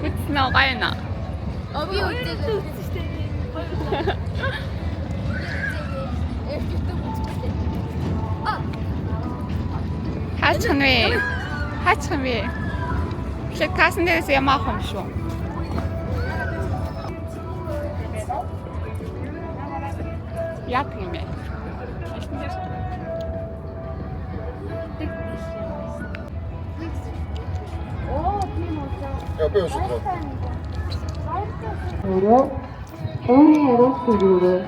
Ütснэ гайна. Би үзээгүй. Хаачихсан вэ? Чи кассан дээрээс ямаах юм шүү. Яг юм ээ. Я пою шоколад. Өөрийн ариун сүрүүрээ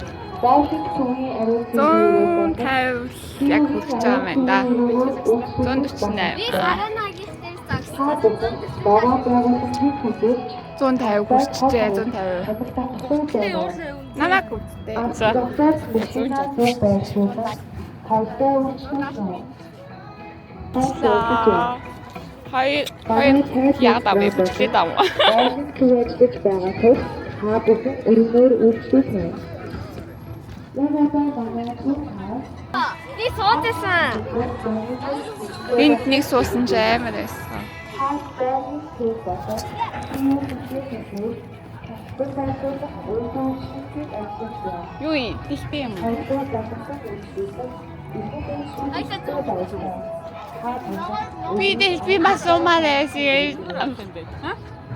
Баашиг түүний ариун сүрүүрээ 150 яг хүрч байгаа юм да. 148. Би саранагийнх дээр загсан. байгаа байгууллагын хөтөлбөр 150 хүрчээ 150. Намайг үттэй. За. доктор Бушинаа байшуулсан. Тавтай үйлчлүүлсэн. Хоёр яг давай бүтлээ дав. Баашиг түвэжлэж байгаа тул та бүхэн өрнөөр үйлчлүүлсэн. Би суудсан. Энд нэг суусан ч амар байсан. Юу юм? Тэгтээ юм уу? Би бас сумаарээс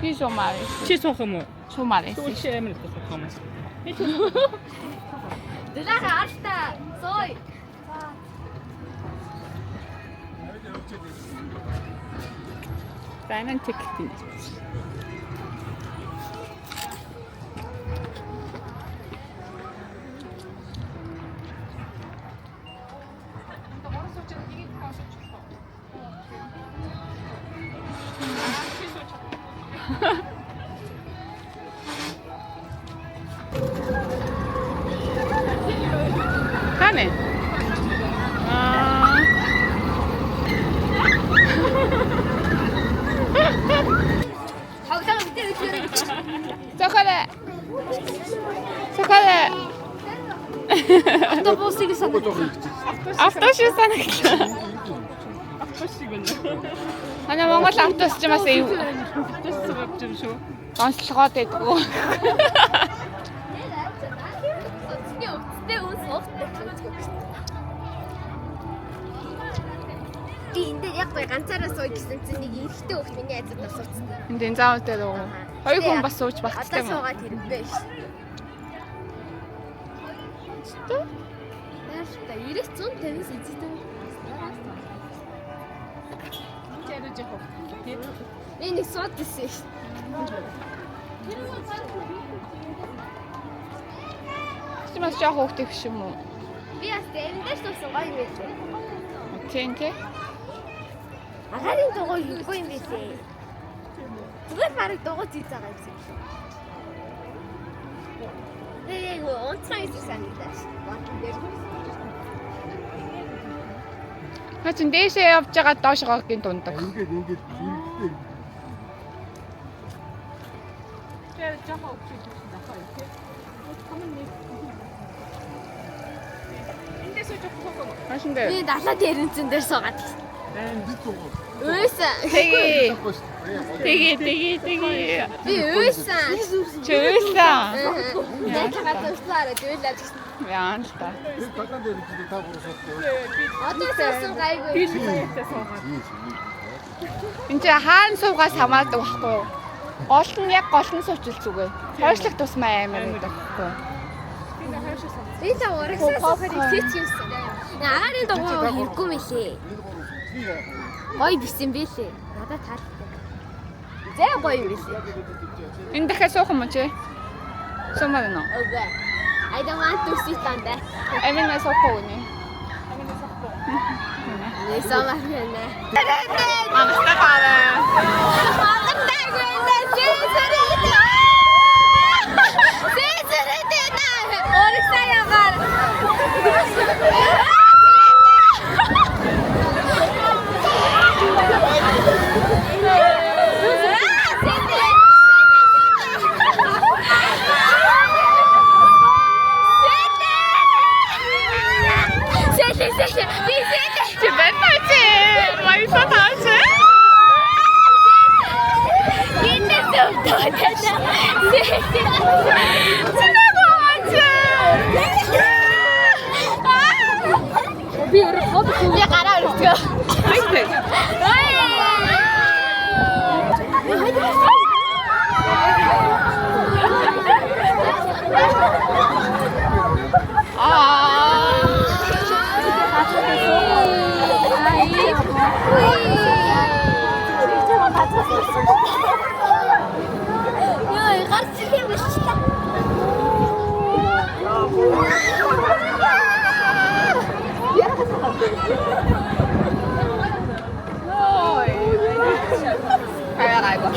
би сумаарээс. Чи суух юм уу? Сумаарээс. Чи амар суух юм уу? Дэлага алта. Сой. Тайман тикти. Хане? Хогтаа битээ үгүй. Соколе. Соколе. Автобусыг санагдав. Автобус санагдлаа. Манай Монгол автобус ч бас ив. Онцлогоод байдгүй. Энд яг гой ганцаараа сууж гэсэн чинь нэг ихтэй хөх миний айцад насууцсан. Энд заавал дээр уу. Хоёр хүн бас сууж багтдаг Одоо юм. суугаад хэрэггүй ш. Читэй? Яаштай 90-150 эзэтэй. Энэ сууд гэсэн ш. Чи маш яг хөөхтэй биш юм уу? Би бас эндээс туусан гоё юм байлээ. Тийм тий. Агарын дугуй юугүй юм бэлээ. Зүгээр барыг дугуй зүйж байгаа юм шиг. Яг онцгой юм санагдаж. Хачин дээшээ явж байгаа доошгоогийн дундаг. Ингээд хэрэгтэй. Хашин дээр. Би далаа дээрэнцэн дээр суугаад. Үйсэн. Тэгээ. Би үйсэн. Чи үйсэн. Яг гадуурлаараа дүүлээд гэсэн. Яан л та. Тэр тагаан дээр чи та бүрсэлтэй. Одоо суусан гайгүй. Энд хаан суугаас хамаадаг байхгүй юу? Гол нь яг гол нь суучил зүгээр. Хойшлох тусмаа амар байдаг байхгүй юу? Би та урагсаа суухаар ихээч юмсан. Агарын дугуй хэрэггүй мэлээ. Гоё бисэн бэлээ. Надад таалтай. Зэ гоё юм бэлээ. Энд дахиад суух юм уу чи? Сумаар нөө. Okay. I don't want to sit on that. Амин на суухгүй нэ. Не самар нэ. Амста таарэ. Чи байтаач. Баясаа таач. Би өөрөө хобби би гараа өргөв. Яа, гарч ирэх юм биш та. Kaya ko.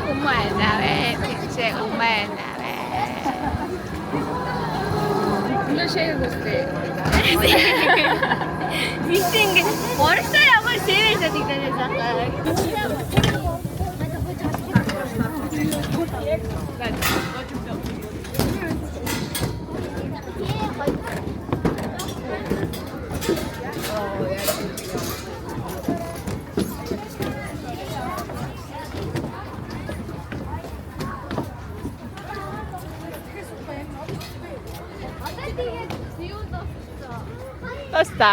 Umana, che umana. Ano siya gusto? Митинг орсоо ямар сэвэж чаддаг даа. Тоста.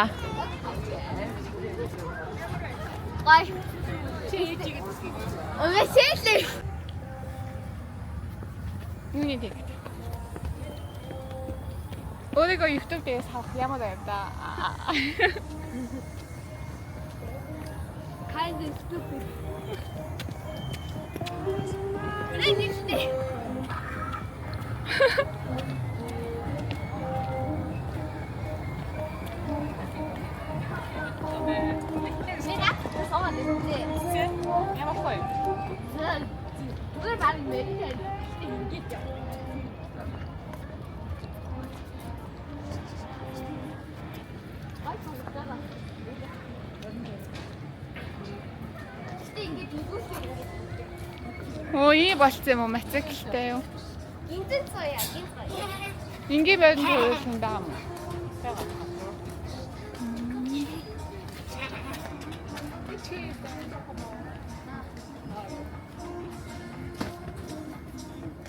Гай. Өвөсөлөө. Юуний тэг. Өөрийгөө YouTube дээрээс харах ямар байв да. Kind of stupid. Нэ. Ямар гоё. Зүгээр баг мэрэг ингэж. Ой, болцсон юм уу? Мотоциклтэй юу? Гинтэн цоя. Ингийн байранд төрүүлсэн даа юм.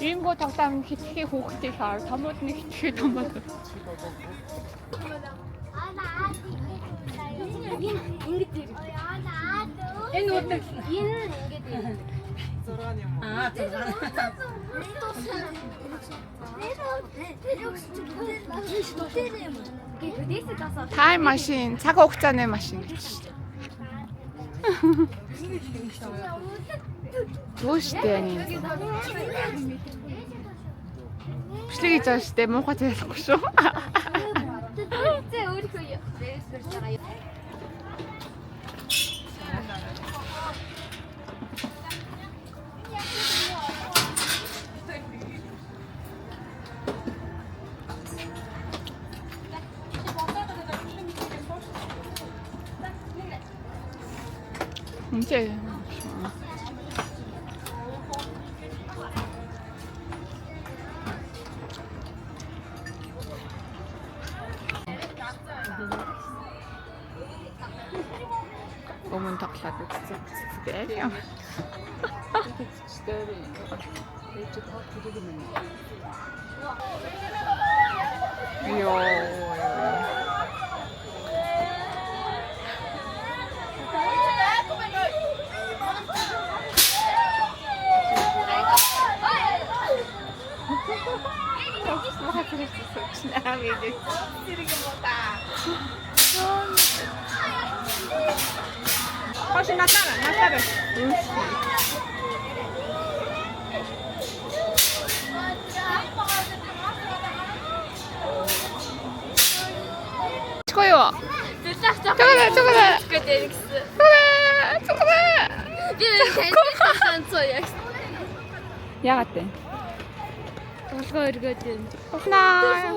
Иймгөө тоглоом хитгэхий хүүхдийг хаар томууд нэг хитгэхий томууд. Энэ үүдэг. Энэ ингэж. 6 юм. Аа 6. Time machine, цаг хугацааны машин гэж шүү дээ. Юу шүү дээ энэ. Бичлэг хийж байгаа шүү дээ. Муухай зайлахгүй шүү. Тэ өөрийнхөө дээрээс байгаа. Үнтэй. Өмнө тоглоод үзсэн. Тийм. Хош натара. Чкоё. 저거다. гэдэг гэсэн. 저거다. Би танилцсан цоя. Яагаад вэ? Толгой өргөд юм. Наа.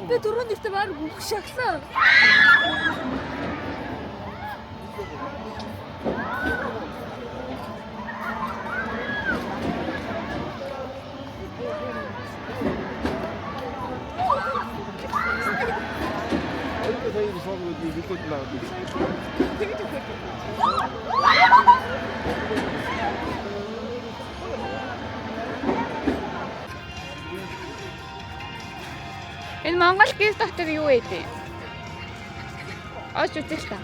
Би түрүүн дэвтэ баг бүх шагсан. Энэ Монгол гис дотор юу вэ? Ооч үзэж та.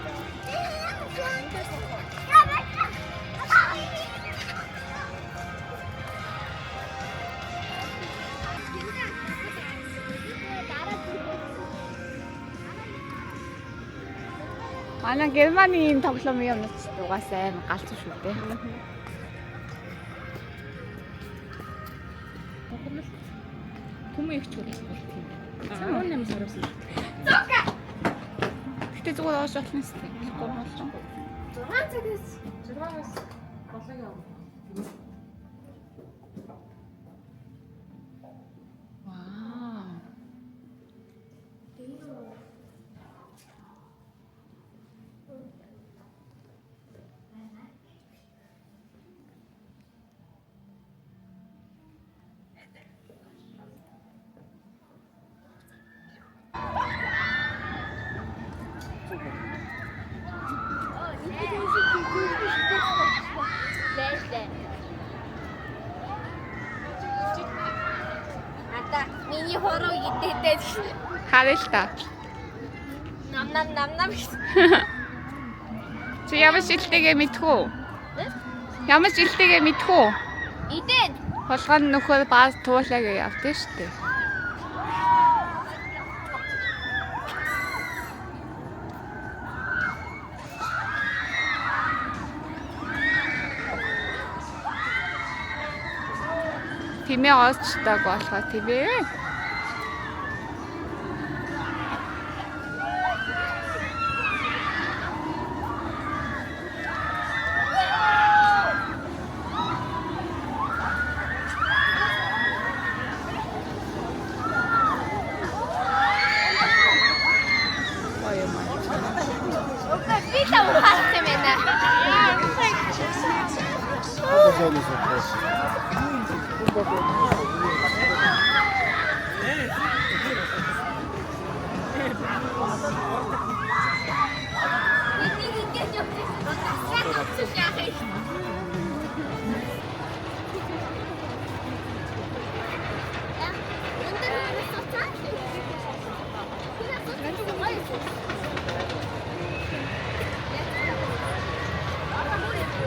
Манай Германы тоглоом юм угаасаа амар галзуу шүү дээ. Түмэн их ч үгүй. 18 сараас. Гэтэ зүгээр оош болно шүү дээ. 6 цагаас Вау. Ата миний хороо идээд Харъя л та. нам Чи ямар шилтэйгээ мэдхүү? Ямар шилтэйгээ мэдхүү? идээд Холгон нөхөр баас туулаагээ явдсан шүү дээ. Тимээ оочдаг болохоо тивээ. би та ухаалсан байна. Энийг ингэж явуулсан.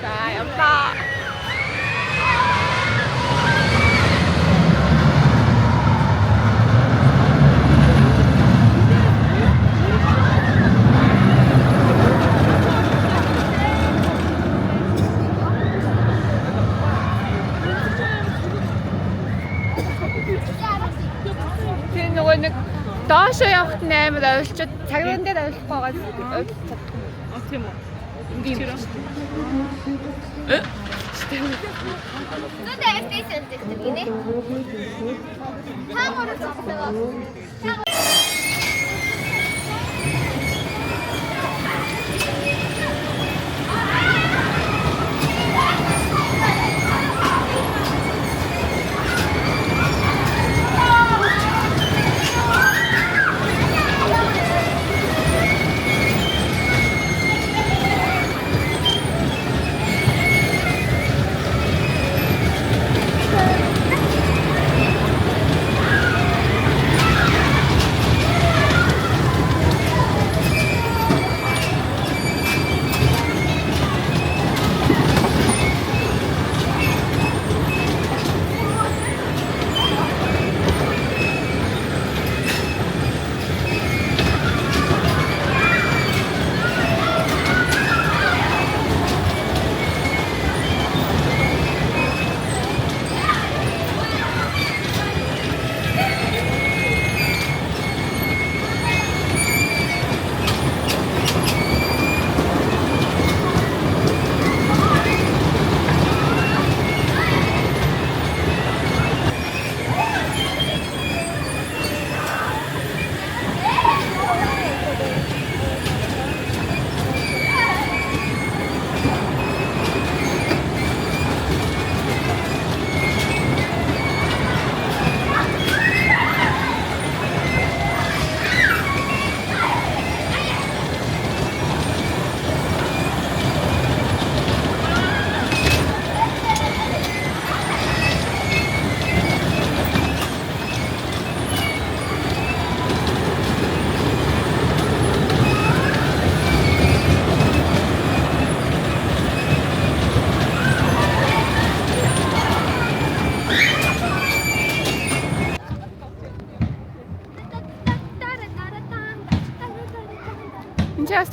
За, явлаа. Тэр нөгөө нэг доошоо явахт амар ойлчод цагаан дээр ойлгох байгаас ойлгох чадахгүй. Тийм үү. Энд Надад эфтэйсэн гэдэг гинэ. Таагаараа цогцолоо.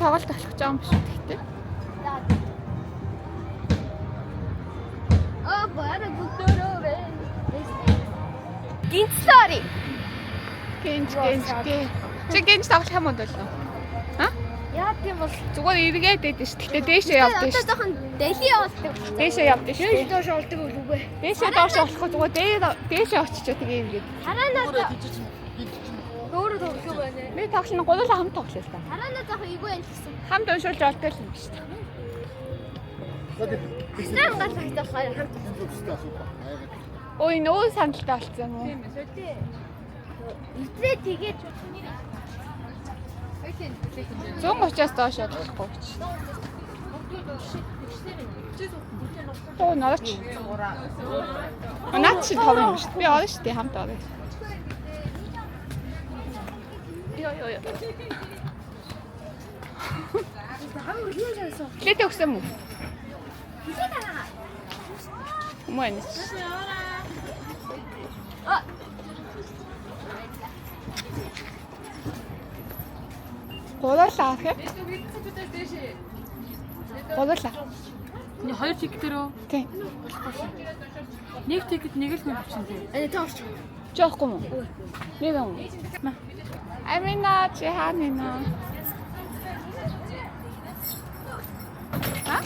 тоглолт болох гэж байгаа юм биш үү гэхдээ. Бара бүдөрөө. Гинцлори. Гинж. Чи гинж тоглох юм уу дөлөө? Ха? Яа тийм бол Зүгээр эргээд байдсан шүү. Гэхдээ дээшээ явдсан шүү. жоохон дэлхий явуулдаг. Дээшээ явдсан шүү. Доош олдог үгүй. Дээшээ доош болохгүй зүгээр дээшээ очичоо тэгээ эргээд. Хараанаа дөөрөө тоглох байна. Би тоглоно гуйлаа хамт тоглоё л та. Хараанаа жоохон эйгүй юм гэсэн. Хамт уншуулж болтой л юм шүү дээ. Стар гал хайтахаар хамт. Ой нөө сандалтай болцсон уу? Итрээ тэгээд 130-аас доош болохгүй гэж. Оо наач. Наач чи тав юм шүү. Би орно шүү дээ хамт орно. Йоо. Лэт өгсөн мүү? Мөн. Голоолаа гэх. Голоолаа. Нэг хоёр тикет дөрөө. Тийм. Нэг тикет нэг л хүн авчихсан тий. таарч. Жоохгүй мүү? Нэг юм. Амина чи хаана? Ха?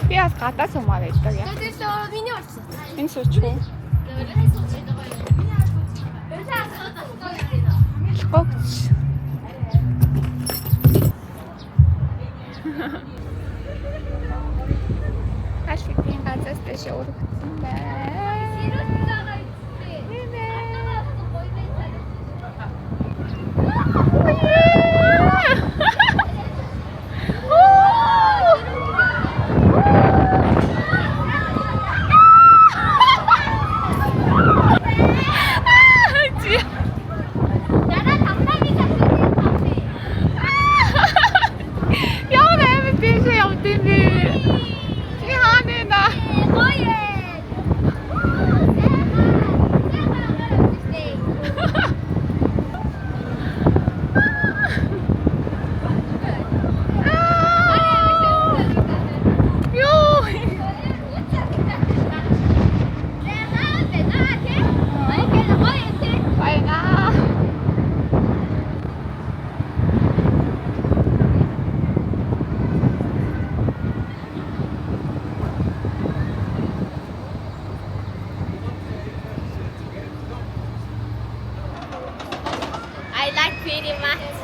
Би аз гадаа сумаар байдаг яа. Тэгээд миний орсон. Энэ суучих. Хогч. Ашигын газар дэш өргөцсөн бай. I like very much.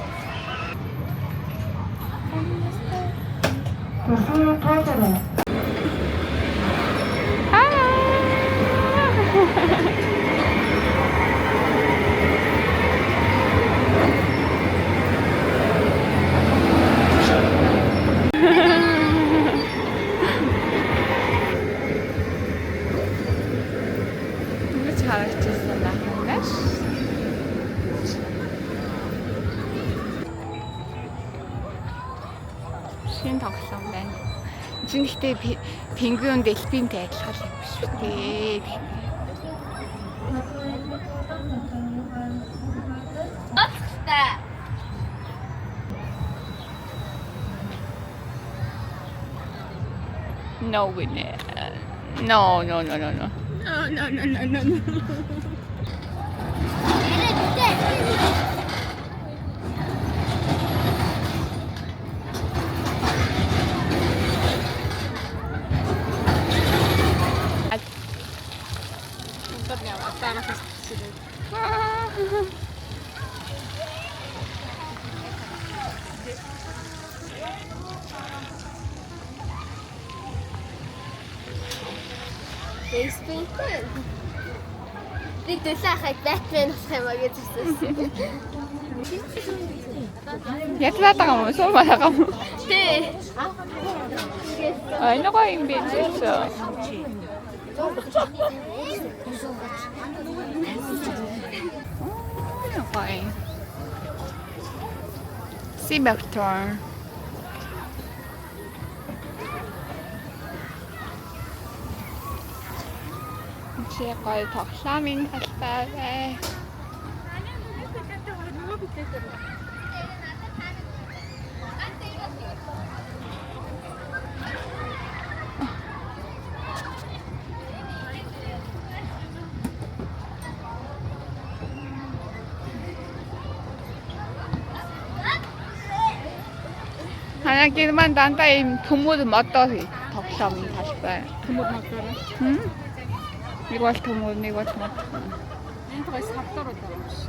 Ингэж харагдчихсан байна. Шин тоглоом байна. Жинхтэй пингвин дэлфинтэй адилхан юм биш үү дээ. No winner. No. Facebook. Нэг дөлөөхөд Batman болох юм аа гэж хэлсэн. Ятлаад байгаа юм уу? Суумаар байгаа юм уу? Тий. Ай нөгөө юм биш үү? Okay. Seabector. Чи гоё тоглоомын талбай. Манай Герман дандаа ийм төмөр модоо тоглоом юм талбай. Төмөр модоор. Нэг бол төмөр, нэг бол мод. Энэ тугай савдорууд байгаа юм шиг.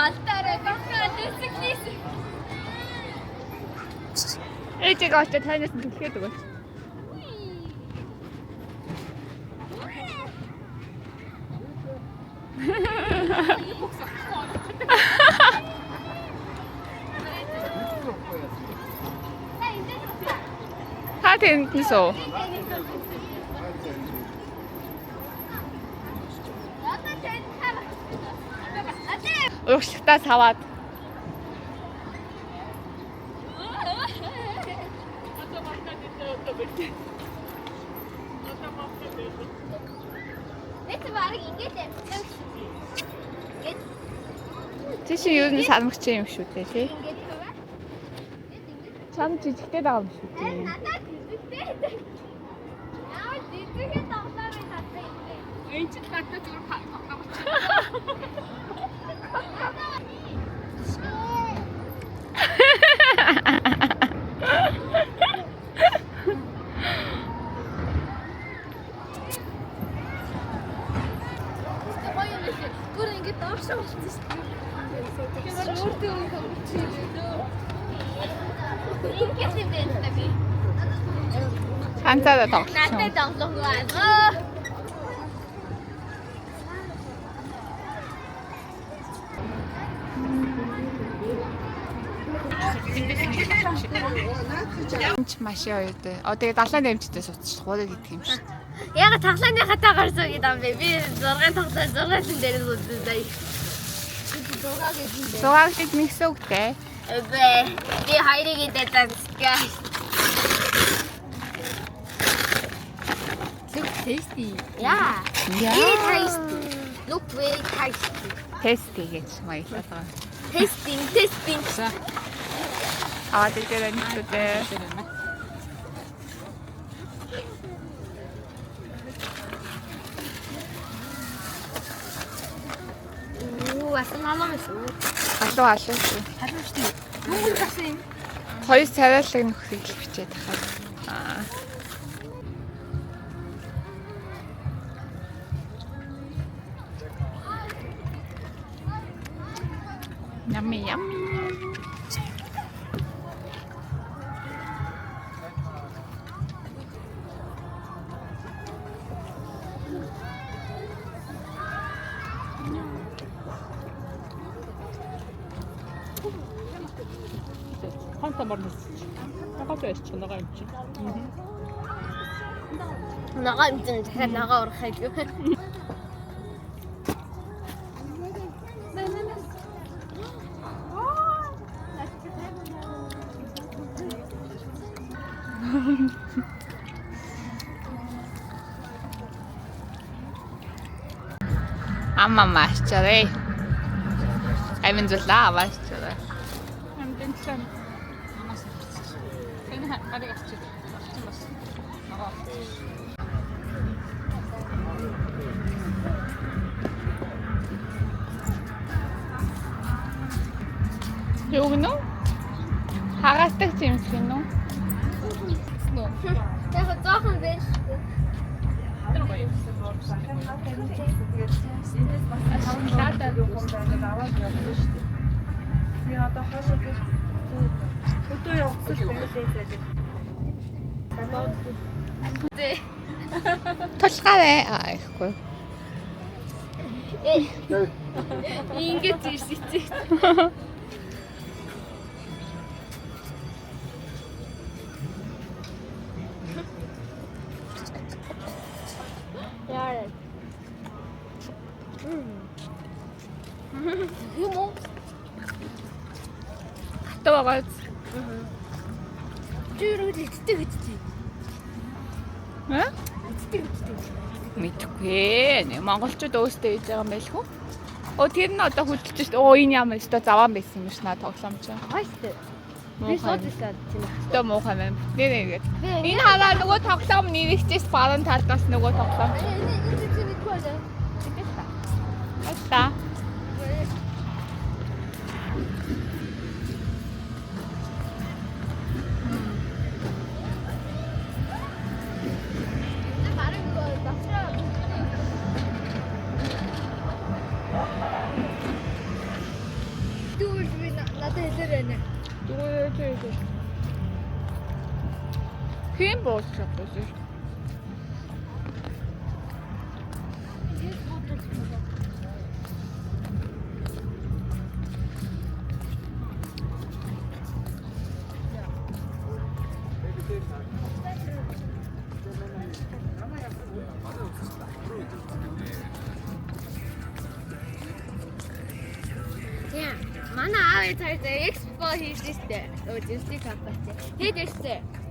Алтаараа гахаад эсэглээс. Ээжийг очиж танаас түлхээд өгөөч. Та тэнтэн суу. Урагшлагтаа саваад. Эцэг баг ингэж амтсан. Тийш юу нэг санамгч юм шүү дээ тий. Ингэж байгаа. Чам жижигтэй байгаа юм шүү дээ. Надад зүгтэй. Яа, зүгтэй тоглоом юм татсан юм бэ? Энд ч татна зүгээр тоглоом. Гоё юм шиг. Гүр ингэ доошоо болчихсон шүү дээ. Тэр өөртөө хөвчихөө. Ингэж юм байна би. Ханцаа тоглосон. Надад тоглоом байна. Энд маш оёдээ. Тэгээ далайн дэмжтэй суцчих гурыг гэдэг юм шиг. Яг тоглооны хатаа гарсан гэдэг юм бэ. Би 6 тоглоо 6-ын дээр үзсэн. Зугааг шиг микс өгдөө. Би хайрыг идэсэн. Look tasty. Yeah. Яа. Very tasty. Look very tasty. Тести гэж маялаад байгаа. Testing. Аа тэгээ нэгтээ. Оо, асан халамжсан. Алуу. Халуун шүү дээ. Монгол гасан юм. Хоёр царайлаг нөхрийг л бичээд тахаа. Аа. Yummy. Ханта марнас. Ягаад яаш чи нагаа юм чи. Нагаа юмсан дахиад нагаа урахыг юу. Амма маачаарэ. Айвен зулаа аваачаарэ. Амтэн чам. Амаас. Энэ хариг авчих. Авчих бас. Нагаа. Юу гэнэ? Хагасдаг зэмс гэнэ үү? Яг зоохон байж. Тэр гоё. Тулгаарэ. Аа ихгүй. Ингэж ирсэцээ. Яа. Юм уу? Таваагац. Зүрх ичдэг ичдэг. Хэ? Мэдгүй. Монголчууд өөстэй хийж байгаа юм байл хөө. Оо тэр нь одоо хүлдэж шүү дээ. Оо энэ ямар өстой заваан байсан юм ш наа тоглоом чинь. Хайстай. Би суудлаа тийм. Тэ муухай мэн. Нэрээгээд. Би Энэ хараа нөгөө тоглоом нэрэгчээс баруун талд бас нөгөө тоглоом. энэ чинь quoi Ата. Хин боолчих боож. Яа, манай аав цаашаа экспо хийж штэ. Өө зэвсэг компани. Хэд ирсэн.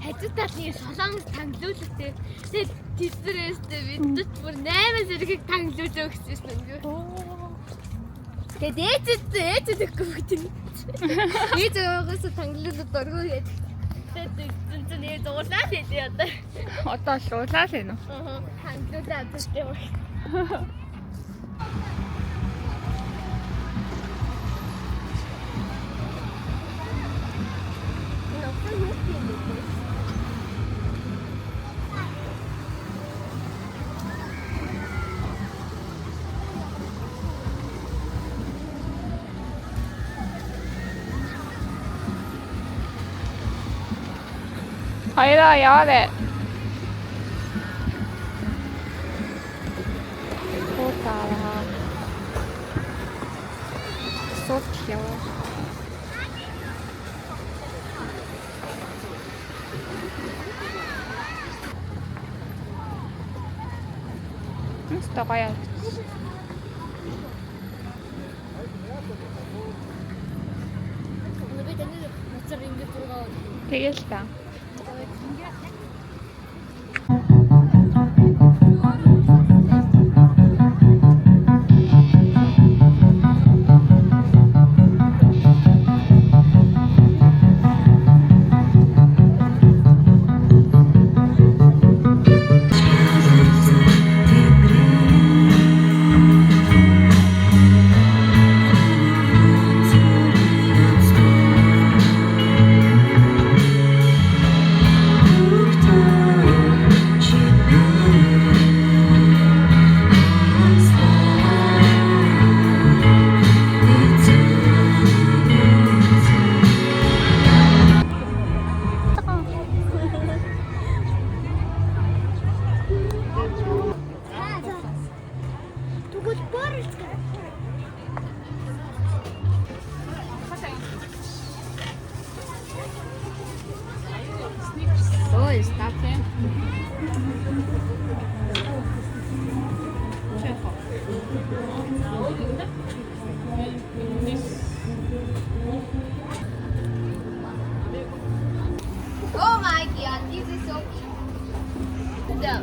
Хажуудаа тийм солонгос танглуулжтэй. Тэгээд тэдрээстэй бидд бүр 8 зэрэг танглуулж өгсөн юм юу. Тэгээд ээжтэй өгөхгүй. Ээж өгөөс танглуулаад дургуу гээд. Тэгээд зэн ээж уулаа хэлээ одоо. Одоо л уулаа л энэ. Танглуулаад зүгтээ. Hayra яваарэ. Хотаа. Сотчё. Стояй. Би таны моцор ингэ зургаа. Тэгэл та. Ой, стапе. Oh my god, this is so cute. Yeah.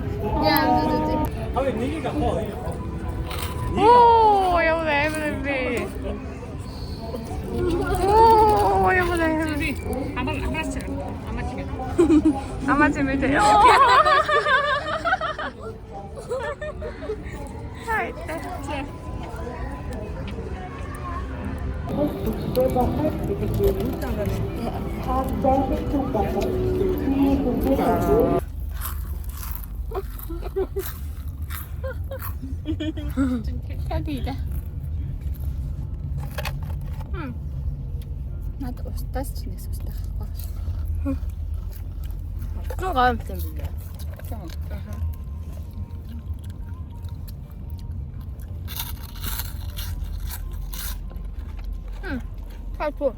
Оо, яваа эмээ. Оо, яваа эмээ. Амаач мэдээ. Хай, тэ. Хадида. Над устаас ч нэг сүстэй хахгүй. Нуу гомт юм бэ? Хм. Хай по.